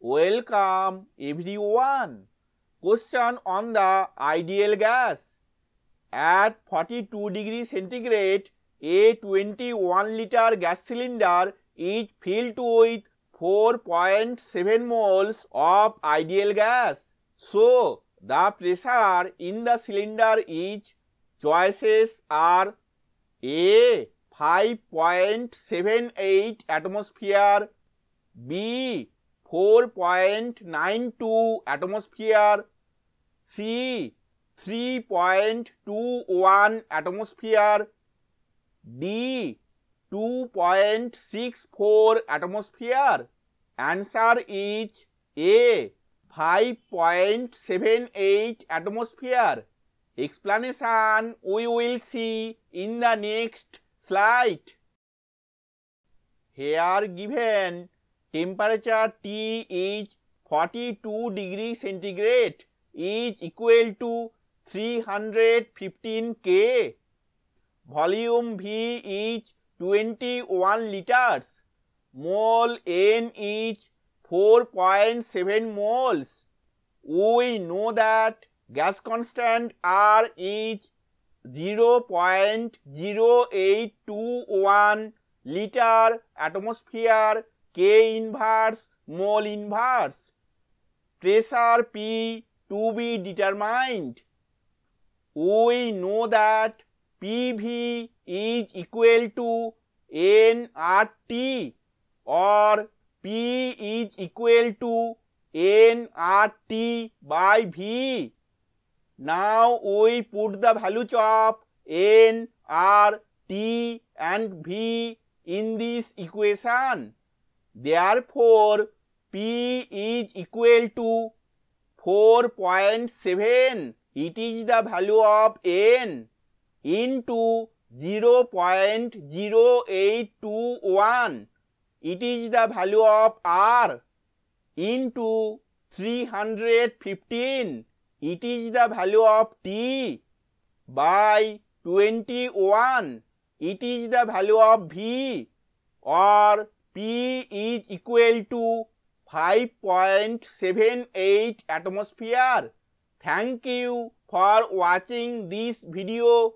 Welcome everyone. Question on the ideal gas. At 42 degrees centigrade, a 21 liter gas cylinder is filled with 4.7 moles of ideal gas. So, the pressure in the cylinder is, choices are A. 5.78 atmosphere, B. 4.92 atmosphere, C. 3.21 atmosphere, D. 2.64 atmosphere. Answer is A. 5.78 atmosphere. Explanation we will see in the next slide. Here given temperature T is 42 degrees centigrade is equal to 315 K. Volume V is 21 liters. Mole N is 4.7 moles. We know that gas constant R is 0.0821 liter atmosphere K inverse mole inverse. Pressure P to be determined. We know that PV is equal to nRT or P is equal to nRT by V. Now we put the values of N, R, T and V in this equation. Therefore, P is equal to 4.7, it is the value of N, into 0.0821, it is the value of R, into 315, it is the value of T, by 21, it is the value of V, or P is equal to 5.78 atmosphere. Thank you for watching this video.